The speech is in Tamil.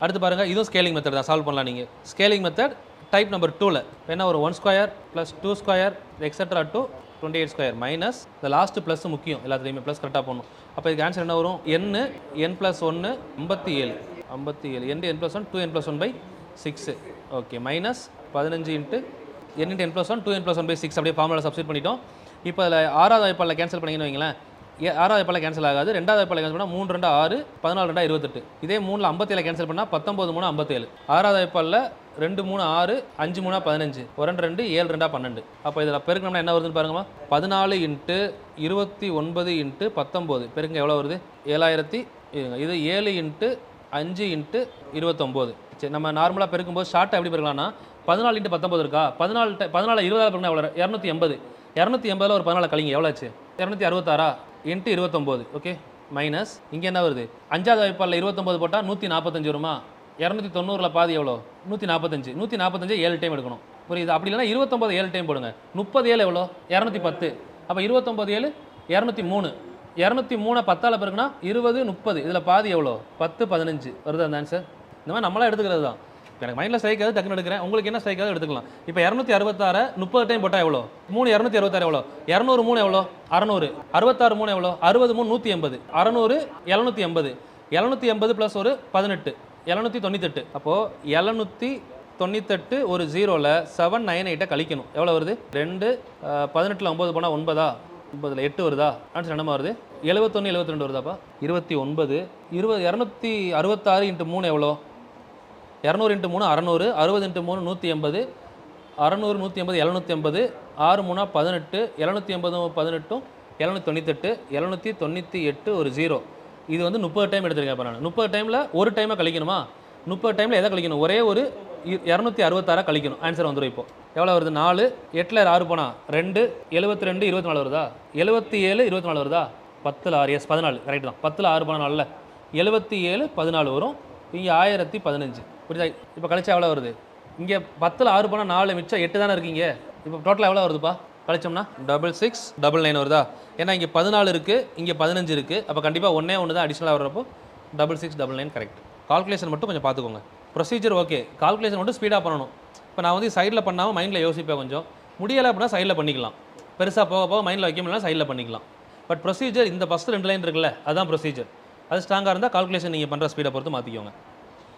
அடுத்து பாருங்கள், இதுவும் ஸ்கேலிங் மெத்தட் தான், சால்வ் பண்ணலாம் நீங்கள். ஸ்கேலிங் மெத்தட் டைப் நம்பர் 2ல் என்ன ஒரு 1 square plus 2 square etcetera to 28 square minus இந்த லாஸ்ட்டு ப்ளஸ் முக்கியம், எல்லாத்துலேயுமே ப்ளஸ் கரெக்டாக போடணும். அப்போ இதுக்கு ஆன்சர் என்ன வரும்? n + 1 57 n+1 2n+1/6 okay minus 15 into n+1 2n+1/6 அப்படியே ஃபார்முலா சப்ஸ்டிட் பண்ணிட்டோம். இப்போ அதில் 6வது வாய்ப்பாடில் கேன்சல் பண்ணிங்கன்னு வைங்களேன், 6வது வாய்ப்பாடில் கேன்சல் ஆகாது. 2வது வாய்ப்பாடில் கேன்சல் பண்ணால் 3 2 6 14 2 28. இதே 3ல் 57 கேன்சல் பண்ணால் 19 3 57. 6வது வாய்ப்பாடில் 2 3 6 5 3 15 1 2 7 2 12. அப்போ இதில் பெருக்கணும்னா என்ன வருதுன்னு பாருங்கம்மா. 14 இன்ட்டு 29 இன்ட்டு 19 பெருங்க எவ்வளோ வருது? 7000. இது 7 இன்ட்டு 5 இன்ட்டு 29. சரி, நம்ம நார்மலாக பெருக்கும்போது ஷார்ட்டாக எப்படி பெருக்கலாம்னா 14 இன்ட்டு 19 இருக்கா, 14 20 பெருக்குனா எவ்வளோ? 280. 280 ஒரு 14 கழிங்க எவ்வளோ ஆச்சு? 266 இன்ட்டு 29 ஓகே மைனஸ் இங்கே என்ன வருது? 5வது வாய்ப்பாடில் 29 போட்டால் 145 வருமா? 290ல் பாதி எவ்வளோ? 145. 145 7 டைம் எடுக்கணும், புரியுது? அப்படி இல்லைனா 29 7 டைம் போடுங்க. 30 7 எவ்வளோ? 210. அப்போ 29 7 203. 203 10ஆல் பெருக்குனா 20 30. இதில் பாதி எவ்வளோ? 10 15 வருது அந்த ஆன்சர். இந்த மாதிரி நம்மளாம் எடுத்துக்கிறது தான். எனக்கு மைண்டில் ஸ்ட்ரைக்காது டக்குன்னு எடுக்கிறேன், உங்களுக்கு என்ன ஸ்ட்ரைக்காது எடுத்துக்கலாம். இப்போ 266 30 டைம் போட்டால் எவ்வளோ? 3 266 எவ்வளோ? 200 3 எவ்வளோ? 600. 66 3 எவ்வளோ? 60 3 180. 600 780. 780 ப்ளஸ் ஒரு 18 798. அப்போது 798 ஒரு 0ல் 798 கழிக்கணும். எவ்வளோ வருது? 2 18ல் 9 போனால் 9ஆ? 9ல் 8 வருதா? ஆன்சர் என்னமா வருது? 71 72 வருதாப்பா? 29 266 இன்ட்டு 3 எவ்வளோ? 200 இன்ட்டு 3 600. 60 இன்ட்டு 3 180. 600 180 780. 6 3 18. 780 18 798. 798 ஒரு 0. இது வந்து 30 டைம் எடுத்துருக்கேன். இப்போ நான் 30 டைமில் ஒரு டைமாக கழிக்கணுமா? 30 டைமில் எதை கழிக்கணும்? ஒரே ஒரு 266 கழிக்கணும். ஆன்சர் வந்துடும். இப்போ எவ்வளோ வருது? 4 8ல் 6 போனால் 2 72 24 வருதா? 77 24 வருதா? 10ல் 6 எஸ் 14 கரெக்ட் தான். 10ல் 6 போனால் 4 77 14 வரும். இங்கே 1015 புரியுதா? இப்போ கழிச்சா எவ்வளோ வருது? இங்கே 10ல் 6 போனால் 4 மிச்சம் 8 தானே இருக்கீங்க. இப்போ டோட்டலாக எவ்வளோ வருதுப்பா? கழிச்சோம்னா 6699 வருதா? ஏன்னா இங்கே 14 இருக்குது, இங்கே 15 இருக்குது. அப்போ கண்டிப்பாக ஒன்றே தான் அடிஷ்னலாக வர்றப்போ 6699 கரெக்ட். கால்குலேஷன் மட்டும் கொஞ்சம் பார்த்துக்கோங்க. ப்ரொசீஜர் ஓகே, கால்குலேஷன் மட்டும் ஸ்பீடாக பண்ணணும். இப்போ நான் வந்து சைடில் பண்ணாமல் மைண்டில் யோசிப்பேன், கொஞ்சம் முடியலை அப்படின்னா சைடில் பண்ணிக்கலாம். பெருசாக போக போக மைண்டில் வைக்க முடியலாம், சைடில் பண்ணிக்கலாம். பட் ப்ரொசீஜர் இந்த ஃபஸ்ட்டு 2 லைன் இருக்குல்ல, அதுதான் ப்ரொசீஜர். அது ஸ்ட்ராங்காக இருந்தால் கால்குலேஷன் நீங்கள் பண்ணுற ஸ்பீடை பொறுத்து மாற்றிக்கோங்க.